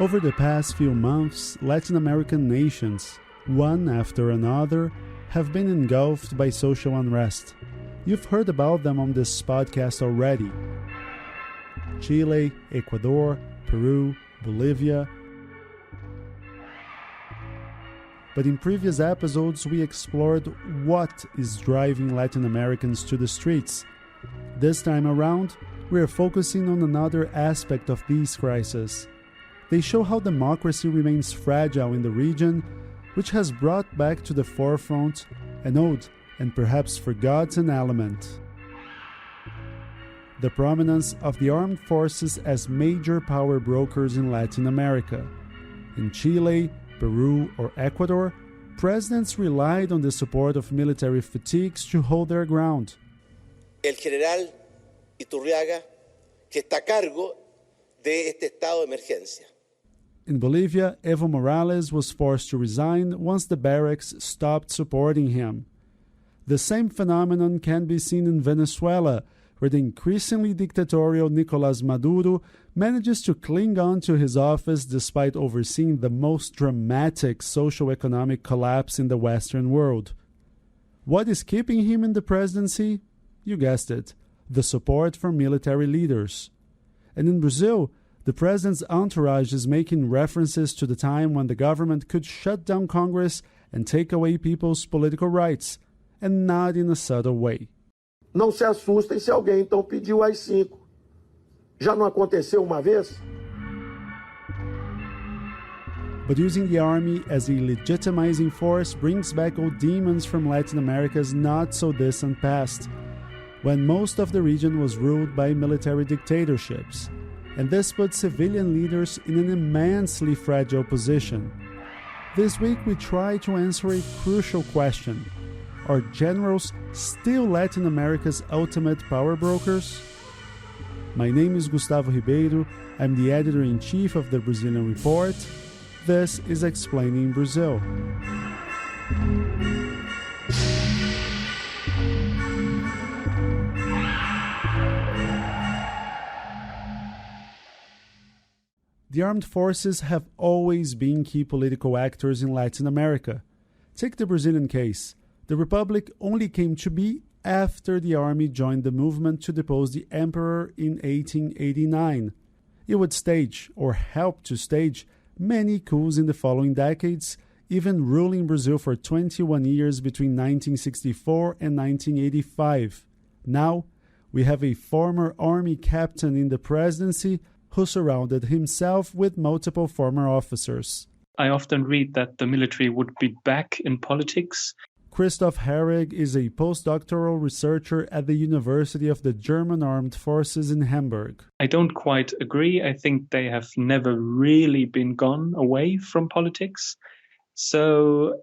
Over the past few months, Latin American nations, one after another, have been engulfed by social unrest. You've heard about them on this podcast already. Chile, Ecuador, Peru, Bolivia. But in previous episodes, we explored what is driving Latin Americans to the streets. This time around, we are focusing on another aspect of these crises. They show how democracy remains fragile in the region, which has brought back to the forefront an old and perhaps forgotten element: the prominence of the armed forces as major power brokers in Latin America. In Chile, Peru, or Ecuador, presidents relied on the support of military fatigues to hold their ground. El general Iturriaga, que está a cargo de este estado de emergencia. In Bolivia, Evo Morales was forced to resign once the barracks stopped supporting him. The same phenomenon can be seen in Venezuela, where the increasingly dictatorial Nicolás Maduro manages to cling on to his office despite overseeing the most dramatic socio-economic collapse in the Western world. What is keeping him in the presidency? You guessed it, the support from military leaders. And in Brazil, the president's entourage is making references to the time when the government could shut down Congress and take away people's political rights, and not in a subtle way. Não se assustem se alguém então pediu AI-5. Já não aconteceu uma vez? But using the army as a legitimizing force brings back old demons from Latin America's not-so-distant past, when most of the region was ruled by military dictatorships, and this put civilian leaders in an immensely fragile position. This week we try to answer a crucial question: are generals still Latin America's ultimate power brokers? My name is Gustavo Ribeiro. I'm the editor-in-chief of the Brazilian Report. This is Explaining Brazil. The armed forces have always been key political actors in Latin America. Take the Brazilian case. The Republic only came to be after the army joined the movement to depose the emperor in 1889. It would stage, or help to stage, many coups in the following decades, even ruling Brazil for 21 years between 1964 and 1985. Now, we have a former army captain in the presidency who surrounded himself with multiple former officers. I often read that the military would be back in politics. Christoph Herrig is a postdoctoral researcher at the University of the German Armed Forces in Hamburg. I don't quite agree. I think they have never really been gone away from politics. So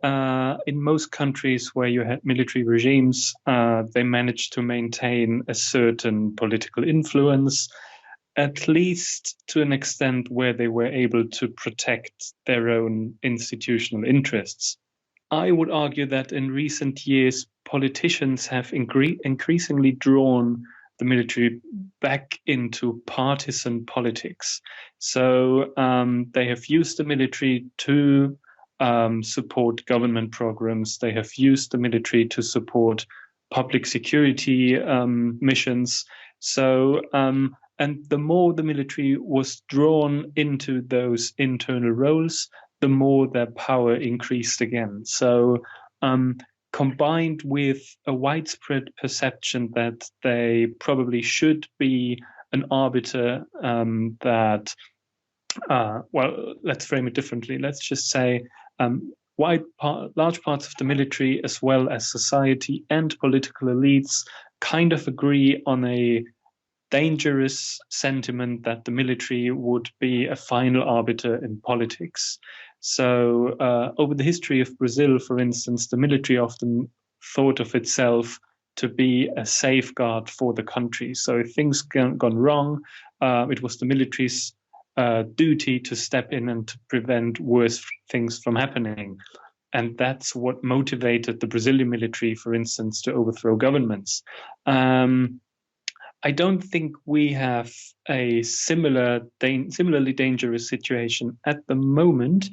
in most countries where you had military regimes, they managed to maintain a certain political influence, at least to an extent where they were able to protect their own institutional interests. I would argue that in recent years, politicians have increasingly drawn the military back into partisan politics. So they have used the military to support government programs. They have used the military to support public security missions. So and the more the military was drawn into those internal roles, the more their power increased again. So combined with a widespread perception that they probably should be an arbiter let's frame it differently. Let's just say large parts of the military as well as society and political elites kind of agree on a dangerous sentiment that the military would be a final arbiter in politics. So over the history of Brazil, for instance, the military often thought of itself to be a safeguard for the country. So if things gone wrong, it was the military's duty to step in and to prevent worse things from happening. And that's what motivated the Brazilian military, for instance, to overthrow governments. I don't think we have a similarly dangerous situation at the moment,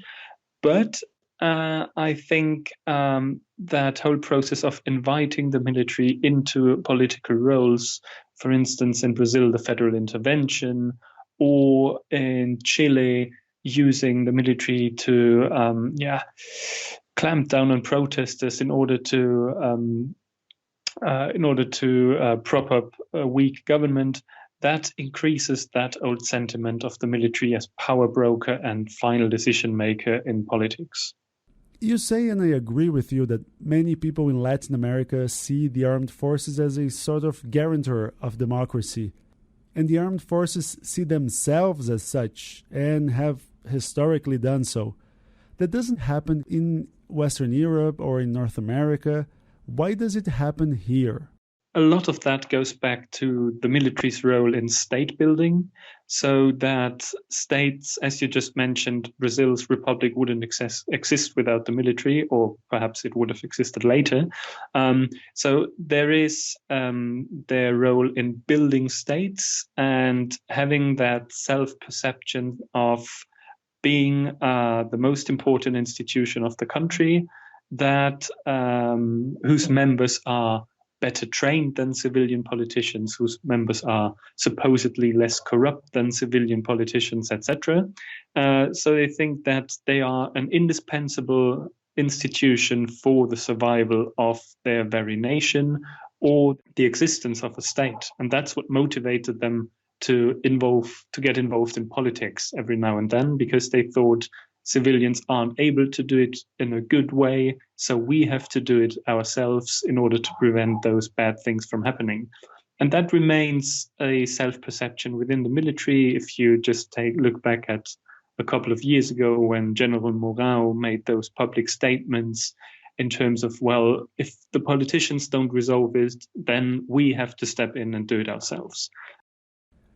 but I think that whole process of inviting the military into political roles, for instance, in Brazil, the federal intervention, or in Chile, using the military to clamp down on protesters in order to prop up a weak government, that increases that old sentiment of the military as power broker and final decision maker in politics. You say, and I agree with you, that many people in Latin America see the armed forces as a sort of guarantor of democracy. And the armed forces see themselves as such, and have historically done so. That doesn't happen in Western Europe or in North America. Why does it happen here? A lot of that goes back to the military's role in state building, so that states, as you just mentioned, Brazil's republic wouldn't exist without the military, or perhaps it would have existed later. So there is their role in building states and having that self-perception of being the most important institution of the country, that whose members are better trained than civilian politicians, whose members are supposedly less corrupt than civilian politicians, etc. So they think that they are an indispensable institution for the survival of their very nation or the existence of a state. And that's what motivated them to get involved in politics every now and then, because they thought civilians aren't able to do it in a good way, so we have to do it ourselves in order to prevent those bad things from happening. And that remains a self-perception within the military. If you just look back at a couple of years ago when General Mourão made those public statements in terms of, well, if the politicians don't resolve it, then we have to step in and do it ourselves.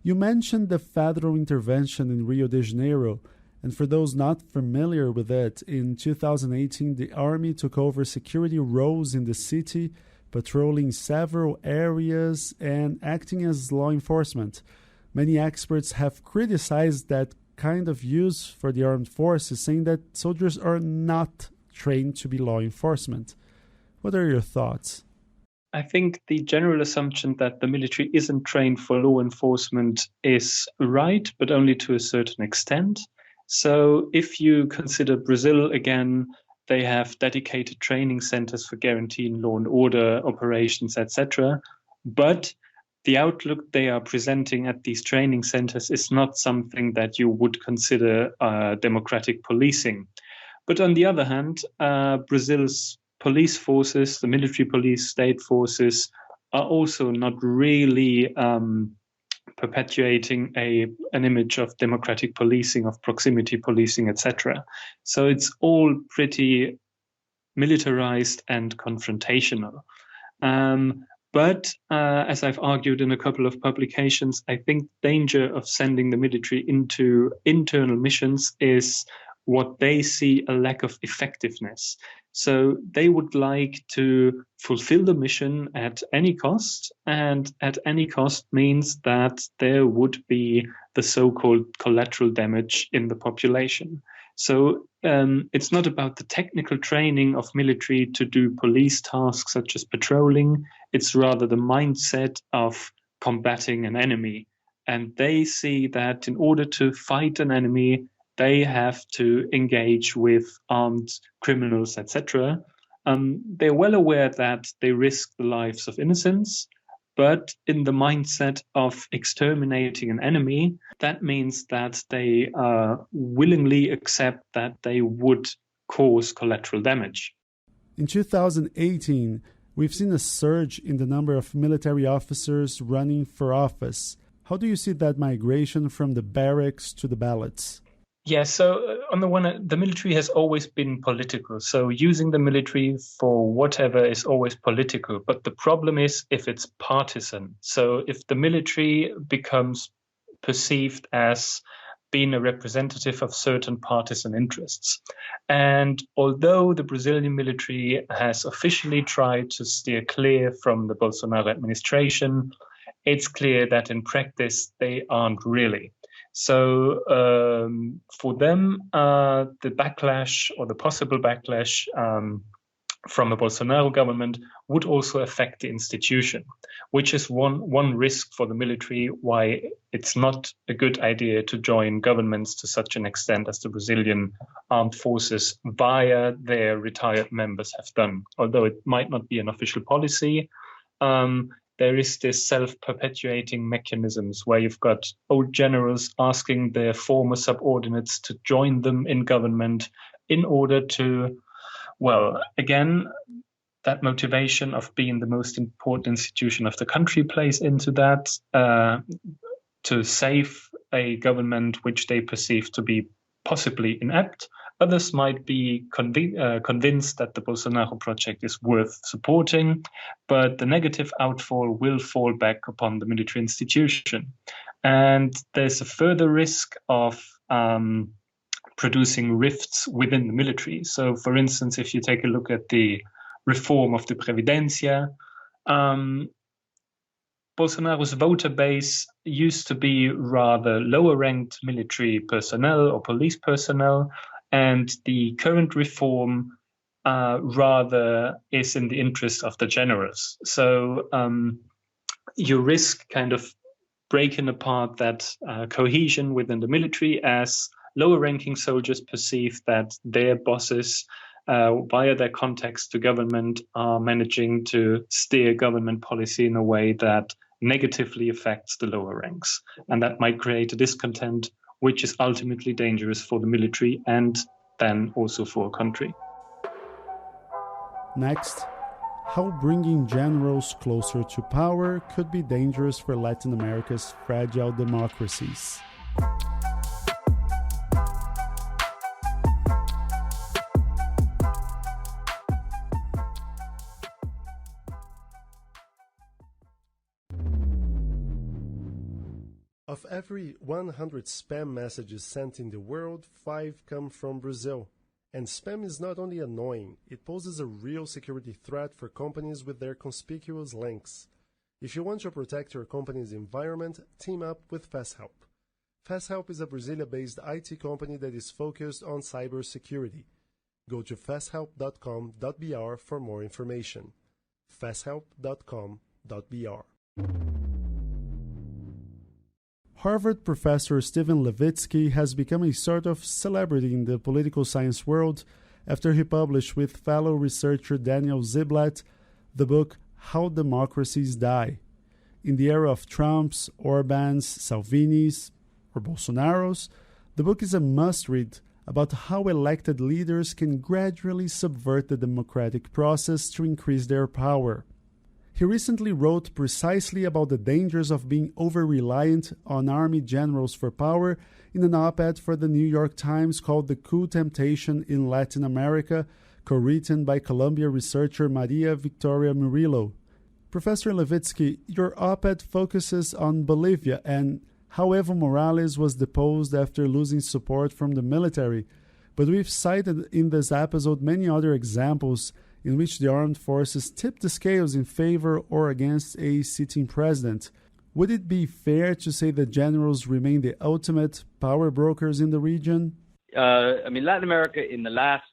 You mentioned the federal intervention in Rio de Janeiro. And for those not familiar with it, in 2018, the army took over security roles in the city, patrolling several areas and acting as law enforcement. Many experts have criticized that kind of use for the armed forces, saying that soldiers are not trained to be law enforcement. What are your thoughts? I think the general assumption that the military isn't trained for law enforcement is right, but only to a certain extent. So if you consider Brazil again, they have dedicated training centers for guaranteeing law and order operations, etc. But the outlook they are presenting at these training centers is not something that you would consider democratic policing. But on the other hand, Brazil's police forces, the military police state forces, are also not really perpetuating an image of democratic policing, of proximity policing, etc. So it's all pretty militarized and confrontational. But as I've argued in a couple of publications, I think the danger of sending the military into internal missions is what they see a lack of effectiveness. So they would like to fulfill the mission at any cost, and at any cost means that there would be the so-called collateral damage in the population. So it's not about the technical training of military to do police tasks such as patrolling. It's rather the mindset of combating an enemy. And they see that in order to fight an enemy, they have to engage with armed criminals, etc. They're well aware that they risk the lives of innocents, but in the mindset of exterminating an enemy, that means that they willingly accept that they would cause collateral damage. In 2018, we've seen a surge in the number of military officers running for office. How do you see that migration from the barracks to the ballots? Yeah, so on the one hand, the military has always been political. So using the military for whatever is always political. But the problem is if it's partisan. So if the military becomes perceived as being a representative of certain partisan interests. And although the Brazilian military has officially tried to steer clear from the Bolsonaro administration, it's clear that in practice they aren't really. So for them, the backlash or the possible backlash from a Bolsonaro government would also affect the institution, which is one risk for the military, why it's not a good idea to join governments to such an extent as the Brazilian armed forces via their retired members have done. Although it might not be an official policy, there is this self-perpetuating mechanisms where you've got old generals asking their former subordinates to join them in government in order to, well, again, that motivation of being the most important institution of the country plays into that, to save a government which they perceive to be possibly inept. Others might be convinced that the Bolsonaro project is worth supporting, but the negative outfall will fall back upon the military institution. And there's a further risk of producing rifts within the military. So, for instance, if you take a look at the reform of the Previdencia, Bolsonaro's voter base used to be rather lower-ranked military personnel or police personnel, and the current reform rather is in the interest of the generals. So you risk kind of breaking apart that cohesion within the military, as lower-ranking soldiers perceive that their bosses, via their contacts to government, are managing to steer government policy in a way that negatively affects the lower ranks. And that might create a discontent, which is ultimately dangerous for the military and then also for a country. Next, how bringing generals closer to power could be dangerous for Latin America's fragile democracies. Of every 100 spam messages sent in the world, 5 come from Brazil. And spam is not only annoying, it poses a real security threat for companies with their conspicuous links. If you want to protect your company's environment, team up with FastHelp. FastHelp is a Brasilia-based IT company that is focused on cybersecurity. Go to fasthelp.com.br for more information. fasthelp.com.br. Harvard professor Steven Levitsky has become a sort of celebrity in the political science world after he published with fellow researcher Daniel Ziblatt the book How Democracies Die. In the era of Trumps, Orbáns, Salvinis, or Bolsonaros, the book is a must-read about how elected leaders can gradually subvert the democratic process to increase their power. He recently wrote precisely about the dangers of being over-reliant on army generals for power in an op-ed for the New York Times called The Coup Temptation in Latin America, co-written by Columbia researcher Maria Victoria Murillo. Professor Levitsky, your op-ed focuses on Bolivia and how Evo Morales was deposed after losing support from the military, but we've cited in this episode many other examples in which the armed forces tip the scales in favor or against a sitting president. Would it be fair to say that generals remain the ultimate power brokers in the region? Latin America in the last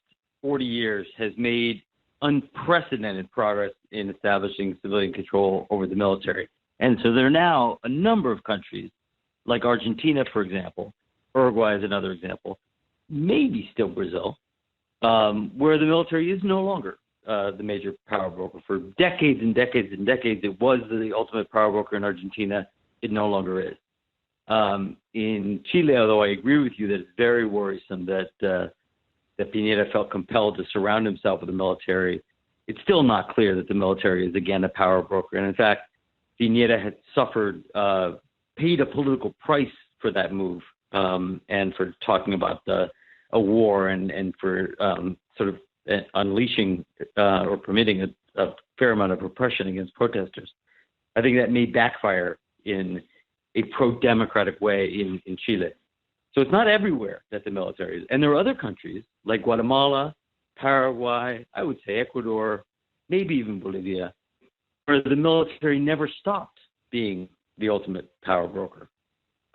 40 years has made unprecedented progress in establishing civilian control over the military. And so there are now a number of countries, like Argentina, for example, Uruguay is another example, maybe still Brazil, where the military is no longer the major power broker. For decades and decades and decades, it was the ultimate power broker in Argentina. It no longer is. In Chile, although I agree with you that it's very worrisome that Piñera felt compelled to surround himself with the military, it's still not clear that the military is again a power broker. And in fact, Piñera had suffered, paid a political price for that move, and for talking about a war and for sort of unleashing or permitting a fair amount of repression against protesters. I think that may backfire in a pro-democratic way in Chile. So it's not everywhere that the military is. And there are other countries like Guatemala, Paraguay, I would say Ecuador, maybe even Bolivia, where the military never stopped being the ultimate power broker.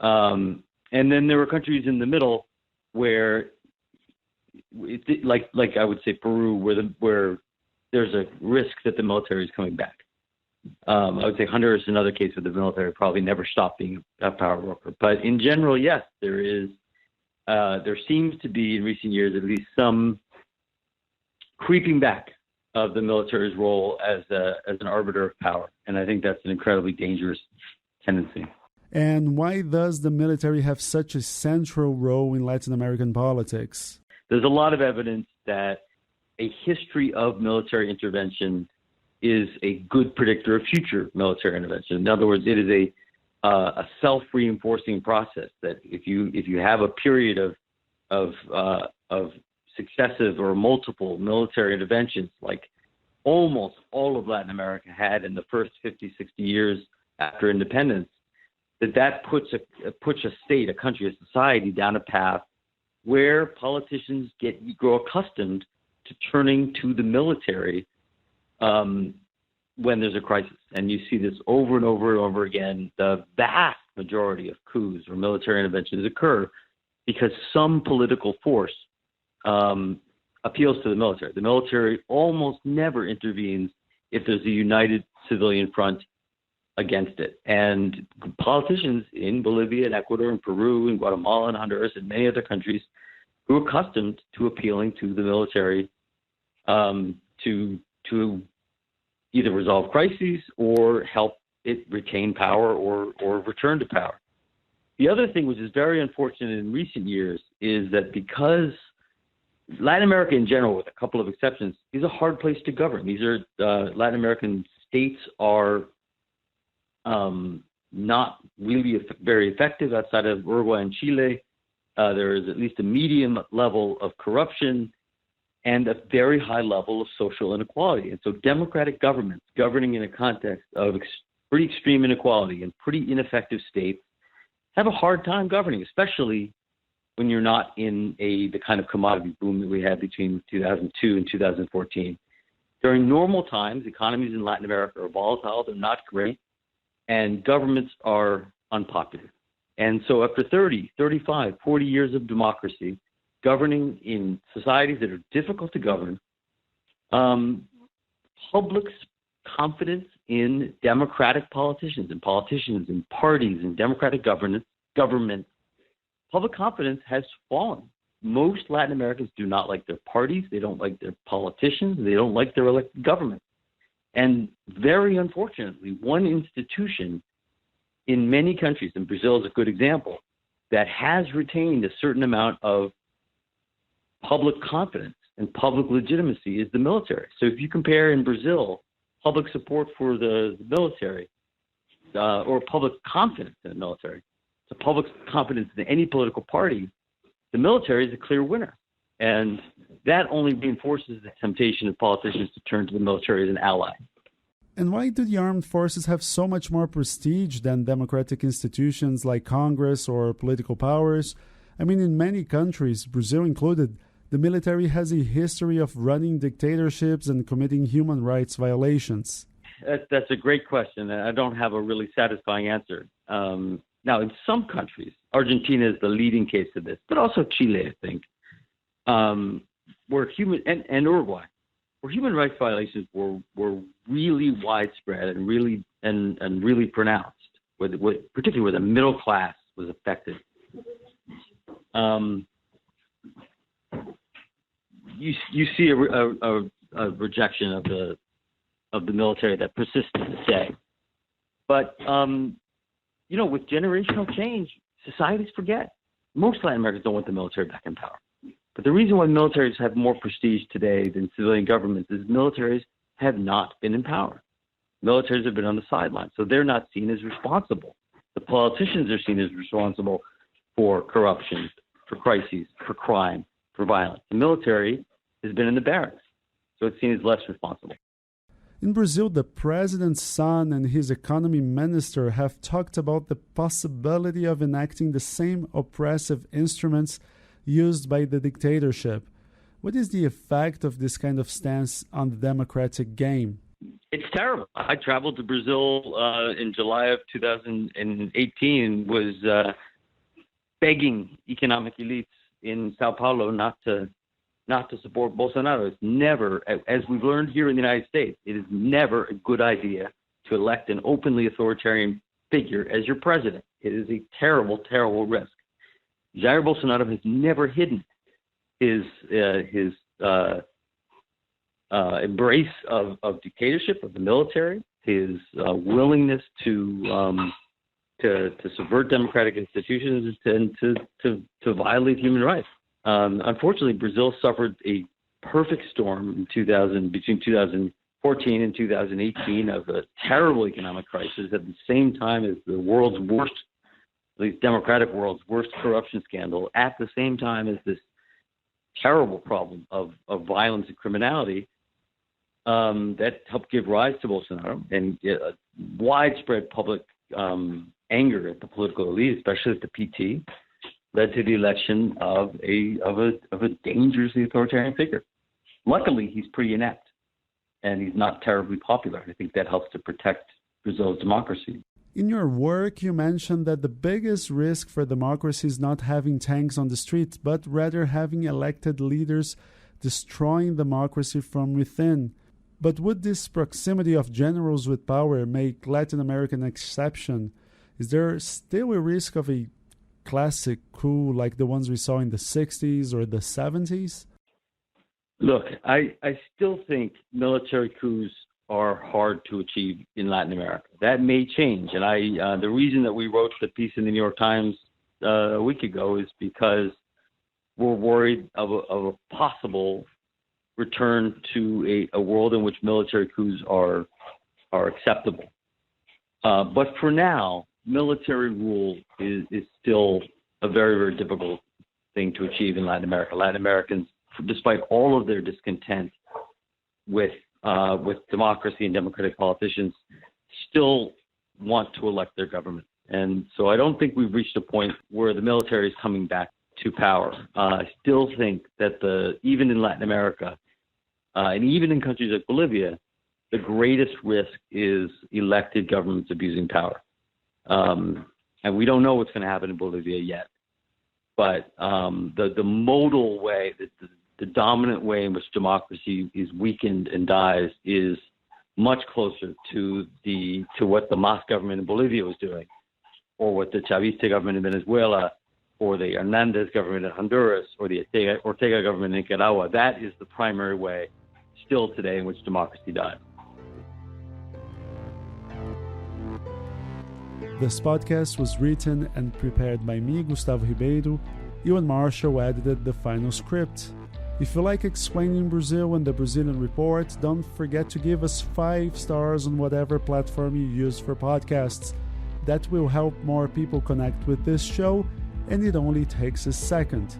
And then there were countries in the middle where, like I would say Peru, where there's a risk that the military is coming back. I would say Honduras is another case where the military probably never stopped being a power broker. But in general, yes, there seems to be in recent years at least some creeping back of the military's role as an arbiter of power. And I think that's an incredibly dangerous tendency. And why does the military have such a central role in Latin American politics? There's a lot of evidence that a history of military intervention is a good predictor of future military intervention. In other words, it is a self-reinforcing process that if you have a period of successive or multiple military interventions, like almost all of Latin America had in the first 50, 60 years after independence, that puts a state, a country, a society down a path where politicians grow accustomed to turning to the military when there's a crisis. And you see this over and over and over again. The vast majority of coups or military interventions occur because some political force appeals to the military. The military almost never intervenes if there's a united civilian front against it. And politicians in Bolivia and Ecuador and Peru and Guatemala and Honduras and many other countries grew accustomed to appealing to the military to either resolve crises or help it retain power or return to power. The other thing, which is very unfortunate in recent years, is that because Latin America in general, with a couple of exceptions, is a hard place to govern. These are Latin American states are not really very effective outside of Uruguay and Chile. There is at least a medium level of corruption and a very high level of social inequality. And so democratic governments governing in a context of pretty extreme inequality and pretty ineffective states have a hard time governing, especially when you're not in the kind of commodity boom that we had between 2002 and 2014. During normal times, economies in Latin America are volatile, they're not great, and governments are unpopular. And so after 30, 35, 40 years of democracy, governing in societies that are difficult to govern, public's confidence in democratic politicians and parties and democratic government, public confidence has fallen. Most Latin Americans do not like their parties, they don't like their politicians, they don't like their elected government. And very unfortunately, one institution in many countries, and Brazil is a good example, that has retained a certain amount of public confidence and public legitimacy is the military. So if you compare in Brazil public support for the military or public confidence in the military to public confidence in any political party, the military is a clear winner. And that only reinforces the temptation of politicians to turn to the military as an ally. And why do the armed forces have so much more prestige than democratic institutions like Congress or political powers? I mean, in many countries, Brazil included, the military has a history of running dictatorships and committing human rights violations. That's a great question, and I don't have a really satisfying answer. Now, in some countries, Argentina is the leading case of this, but also Chile, I think, and Uruguay, where human rights violations were really widespread and really pronounced, particularly where the middle class was affected. You see a rejection of the military that persists to this day. But with generational change, societies forget. Most Latin Americans don't want the military back in power. But the reason why militaries have more prestige today than civilian governments is militaries have not been in power. Militaries have been on the sidelines, so they're not seen as responsible. The politicians are seen as responsible for corruption, for crises, for crime, for violence. The military has been in the barracks, so it's seen as less responsible. In Brazil, the president's son and his economy minister have talked about the possibility of enacting the same oppressive instruments used by the dictatorship. What is the effect of this kind of stance on the democratic game? It's terrible. I traveled to Brazil in July of 2018, was begging economic elites in Sao Paulo not to support Bolsonaro. It's never, as we've learned here in the United States, it is never a good idea to elect an openly authoritarian figure as your president. It is a terrible, terrible risk. Jair Bolsonaro has never hidden his embrace of dictatorship, of the military, his willingness to subvert democratic institutions and to violate human rights. Unfortunately, Brazil suffered a perfect storm in between 2014 and 2018 of a terrible economic crisis at the same time as the world's worst, at least democratic world's worst corruption scandal, at the same time as this terrible problem of violence and criminality that helped give rise to Bolsonaro, and widespread public anger at the political elite, especially at the PT, led to the election of a dangerously authoritarian figure. Luckily, he's pretty inept, and he's not terribly popular. I think that helps to protect Brazil's democracy. In your work, you mentioned that the biggest risk for democracy is not having tanks on the street, but rather having elected leaders destroying democracy from within. But would this proximity of generals with power make Latin America an exception? Is there still a risk of a classic coup like the ones we saw in the 60s or the 70s? Look, I still think military coups are hard to achieve in Latin America. That may change. And the reason that we wrote the piece in the New York Times a week ago is because we're worried of a possible return to a world in which military coups are acceptable. But for now, military rule is still a very, very difficult thing to achieve in Latin America. Latin Americans, despite all of their discontent with democracy and democratic politicians, still want to elect their government. And so I don't think we've reached a point where the military is coming back to power. I still think that even in Latin America, and even in countries like Bolivia, the greatest risk is elected governments abusing power. And we don't know what's going to happen in Bolivia yet. But the modal way, the dominant way in which democracy is weakened and dies is much closer to what the MAS government in Bolivia was doing, or what the Chavista government in Venezuela, or the Hernandez government in Honduras, or the Ortega government in Nicaragua. That is the primary way still today in which democracy dies. This podcast was written and prepared by me, Gustavo Ribeiro. Ewan Marshall edited the final script. If you like Explaining Brazil and the Brazilian Report, don't forget to give us 5 stars on whatever platform you use for podcasts. That will help more people connect with this show, and it only takes a second.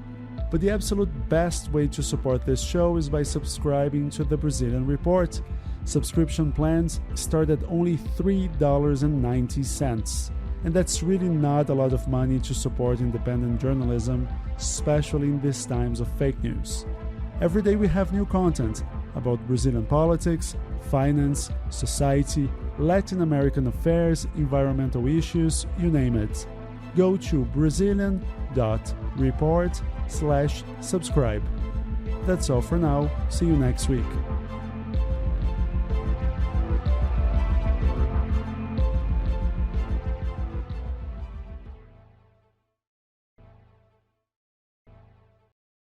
But the absolute best way to support this show is by subscribing to the Brazilian Report. Subscription plans start at only $3.90. And that's really not a lot of money to support independent journalism, especially in these times of fake news. Every day we have new content about Brazilian politics, finance, society, Latin American affairs, environmental issues, you name it. Go to Brazilian.report/subscribe. That's all for now. See you next week.